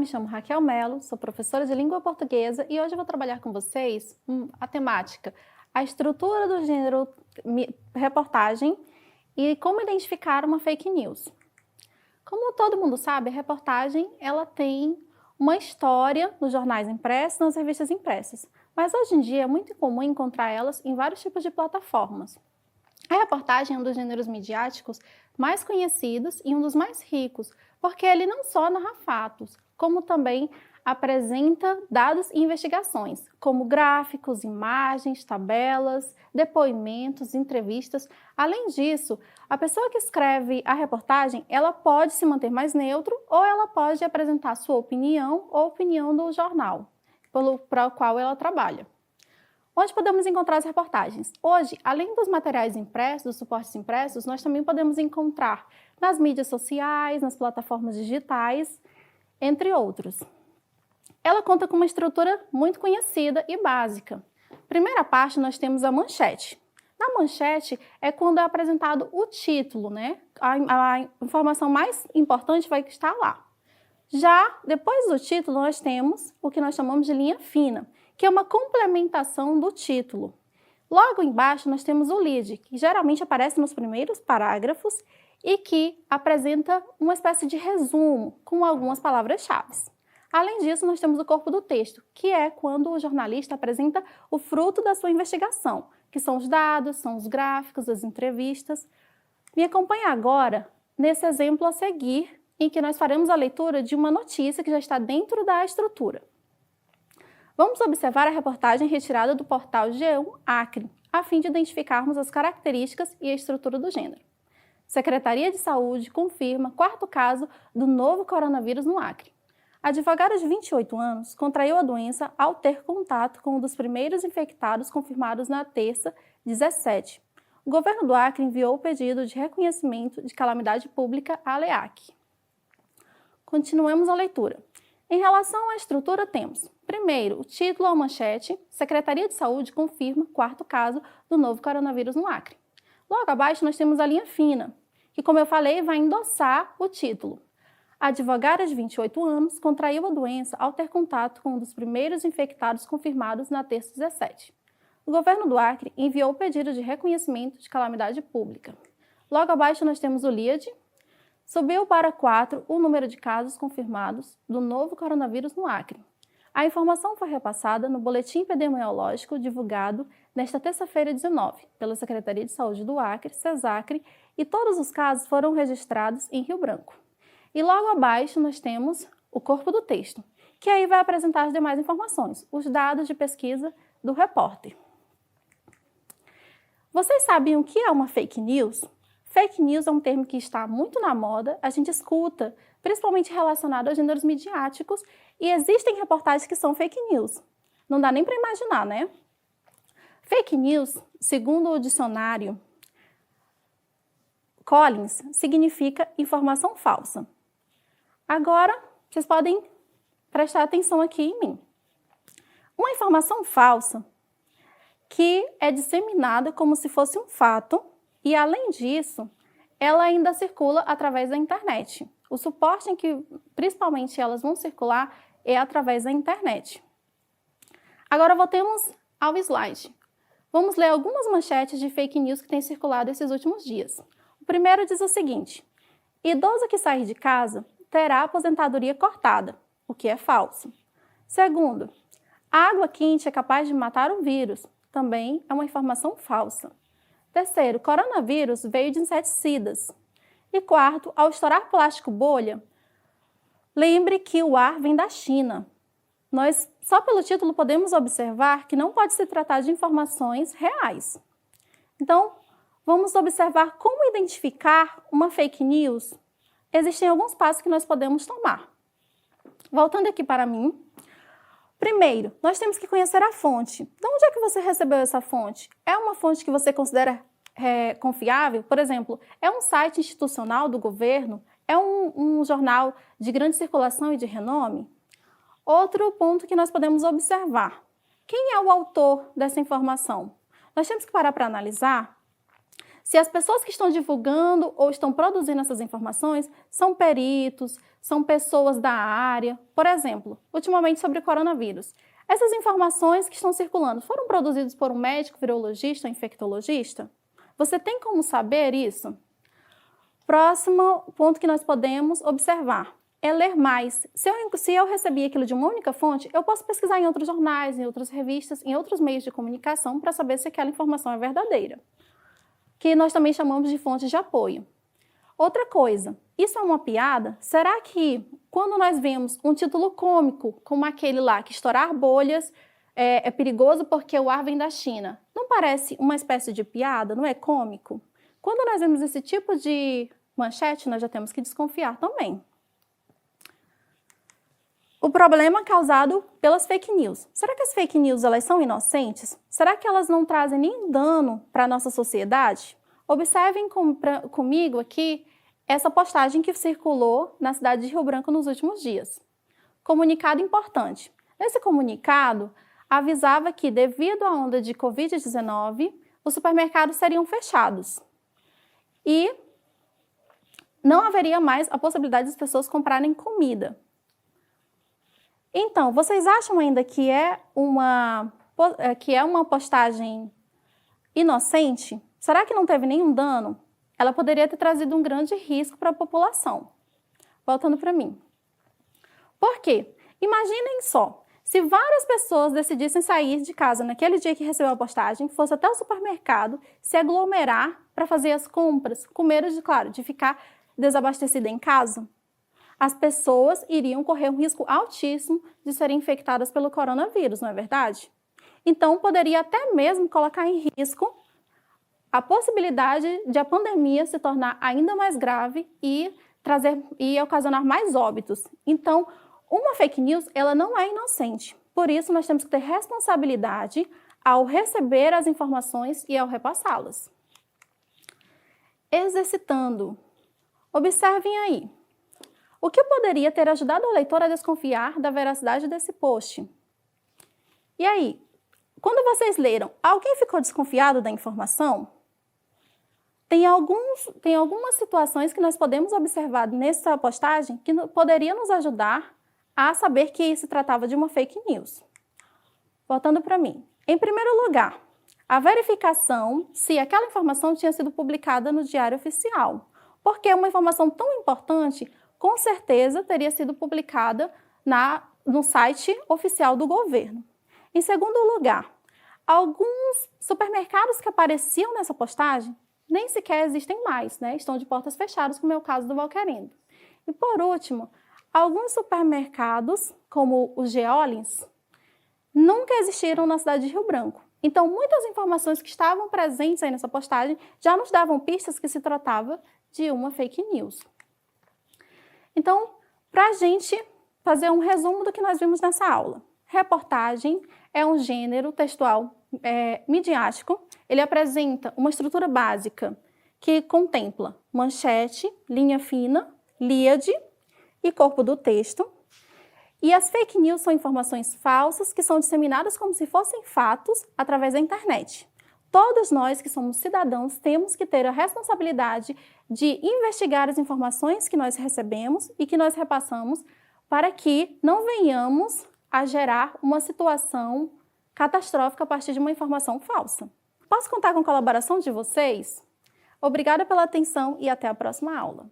me chamo Raquel Mello, sou professora de língua portuguesa e hoje eu vou trabalhar com vocês a temática, a estrutura do gênero reportagem e como identificar uma fake news. Como todo mundo sabe, a reportagem ela tem uma história nos jornais impressos, nas revistas impressas, mas hoje em dia é muito comum encontrar elas em vários tipos de plataformas. A reportagem é um dos gêneros midiáticos mais conhecidos e um dos mais ricos, porque ele não só narra fatos, como também apresenta dados e investigações, como gráficos, imagens, tabelas, depoimentos, entrevistas. Além disso, a pessoa que escreve a reportagem, ela pode se manter mais neutro ou ela pode apresentar sua opinião ou a opinião do jornal para o qual ela trabalha. Onde podemos encontrar as reportagens? Hoje, além dos materiais impressos, dos suportes impressos, nós também podemos encontrar nas mídias sociais, nas plataformas digitais, entre outros. Ela conta com uma estrutura muito conhecida e básica. Primeira parte, nós temos a manchete. Na manchete é quando é apresentado o título, né? A informação mais importante vai estar lá. Já depois do título, nós temos o que nós chamamos de linha fina, que é uma complementação do título. Logo embaixo, nós temos o lead, que geralmente aparece nos primeiros parágrafos e que apresenta uma espécie de resumo com algumas palavras-chave. Além disso, nós temos o corpo do texto, que é quando o jornalista apresenta o fruto da sua investigação, que são os dados, são os gráficos, as entrevistas. Me acompanhe agora nesse exemplo a seguir, em que nós faremos a leitura de uma notícia que já está dentro da estrutura. Vamos observar a reportagem retirada do portal G1 Acre, a fim de identificarmos as características e a estrutura do gênero. Secretaria de Saúde confirma quarto caso do novo coronavírus no Acre. Advogada de 28 anos contraiu a doença ao ter contato com um dos primeiros infectados confirmados na terça, 17. O governo do Acre enviou o pedido de reconhecimento de calamidade pública à LEAC. Continuemos a leitura. Em relação à estrutura, temos, primeiro, o título ou manchete, Secretaria de Saúde confirma quarto caso do novo coronavírus no Acre. Logo abaixo, nós temos a linha fina, que, como eu falei, vai endossar o título. A advogada de 28 anos contraiu a doença ao ter contato com um dos primeiros infectados confirmados na terça 17. O governo do Acre enviou o pedido de reconhecimento de calamidade pública. Logo abaixo, nós temos o LIAD. Subiu para 4 o número de casos confirmados do novo coronavírus no Acre. A informação foi repassada no boletim epidemiológico divulgado nesta terça-feira 19 pela Secretaria de Saúde do Acre, SESACRE, e todos os casos foram registrados em Rio Branco. E logo abaixo nós temos o corpo do texto, que aí vai apresentar as demais informações, os dados de pesquisa do repórter. Vocês sabiam o que é uma fake news? Fake news é um termo que está muito na moda, a gente escuta, principalmente relacionado aos gêneros midiáticos, e existem reportagens que são fake news. Não dá nem para imaginar, né? Fake news, segundo o dicionário Collins, significa informação falsa. Agora, vocês podem prestar atenção aqui em mim. Uma informação falsa que é disseminada como se fosse um fato, e, além disso, ela ainda circula através da internet. O suporte em que, principalmente, elas vão circular é através da internet. Agora, voltemos ao slide. Vamos ler algumas manchetes de fake news que têm circulado esses últimos dias. O primeiro diz o seguinte: idoso que sair de casa terá aposentadoria cortada, o que é falso. Segundo, água quente é capaz de matar o vírus, também é uma informação falsa. Terceiro, coronavírus veio de inseticidas. E quarto, ao estourar plástico bolha, lembre que o ar vem da China. Nós, só pelo título, podemos observar que não pode se tratar de informações reais. Então, vamos observar como identificar uma fake news. Existem alguns passos que nós podemos tomar. Voltando aqui para mim. Primeiro, nós temos que conhecer a fonte. De onde é que você recebeu essa fonte? É uma fonte que você considera confiável? Por exemplo, é um site institucional do governo? É um jornal de grande circulação e de renome? Outro ponto que nós podemos observar. Quem é o autor dessa informação? Nós temos que parar para analisar se as pessoas que estão divulgando ou estão produzindo essas informações são peritos, são pessoas da área. Por exemplo, ultimamente sobre o coronavírus. Essas informações que estão circulando foram produzidas por um médico, virologista, infectologista? Você tem como saber isso? Próximo ponto que nós podemos observar é ler mais. Se eu recebi aquilo de uma única fonte, eu posso pesquisar em outros jornais, em outras revistas, em outros meios de comunicação para saber se aquela informação é verdadeira, que nós também chamamos de fontes de apoio. Outra coisa, isso é uma piada? Será que quando nós vemos um título cômico, como aquele lá, que estourar bolhas é perigoso porque o ar vem da China, não parece uma espécie de piada, não é cômico? Quando nós vemos esse tipo de manchete, nós já temos que desconfiar também. O problema causado pelas fake news. Será que as fake news elas são inocentes? Será que elas não trazem nenhum dano para a nossa sociedade? Observem comigo aqui essa postagem que circulou na cidade de Rio Branco nos últimos dias. Comunicado importante. Nesse comunicado, avisava que, devido à onda de Covid-19, os supermercados seriam fechados e não haveria mais a possibilidade das pessoas comprarem comida. Então, vocês acham ainda que é uma postagem inocente? Será que não teve nenhum dano? Ela poderia ter trazido um grande risco para a população. Voltando para mim. Por quê? Imaginem só, se várias pessoas decidissem sair de casa naquele dia que recebeu a postagem, fosse até o supermercado, se aglomerar para fazer as compras, com medo de, claro, de ficar desabastecida em casa, as pessoas iriam correr um risco altíssimo de serem infectadas pelo coronavírus, não é verdade? Então, poderia até mesmo colocar em risco a possibilidade de a pandemia se tornar ainda mais grave e ocasionar mais óbitos. Então, uma fake news, ela não é inocente. Por isso, nós temos que ter responsabilidade ao receber as informações e ao repassá-las. Exercitando. Observem aí. O que poderia ter ajudado o leitor a desconfiar da veracidade desse post? E aí, quando vocês leram, alguém ficou desconfiado da informação? Tem algumas situações que nós podemos observar nessa postagem que poderia nos ajudar a saber que se tratava de uma fake news. Voltando para mim. Em primeiro lugar, a verificação se aquela informação tinha sido publicada no Diário Oficial, porque uma informação tão importante, com certeza, teria sido publicada no site oficial do governo. Em segundo lugar, alguns supermercados que apareciam nessa postagem nem sequer existem mais, né? Estão de portas fechadas, como é o caso do Valquerindo. E por último, alguns supermercados, como os Geolins, nunca existiram na cidade de Rio Branco. Então, muitas informações que estavam presentes aí nessa postagem já nos davam pistas que se tratava de uma fake news. Então, para a gente fazer um resumo do que nós vimos nessa aula. Reportagem é um gênero textual midiático. Ele apresenta uma estrutura básica que contempla manchete, linha fina, líade e corpo do texto. E as fake news são informações falsas que são disseminadas como se fossem fatos através da internet. Todos nós que somos cidadãos temos que ter a responsabilidade de investigar as informações que nós recebemos e que nós repassamos para que não venhamos a gerar uma situação catastrófica a partir de uma informação falsa. Posso contar com a colaboração de vocês? Obrigada pela atenção e até a próxima aula.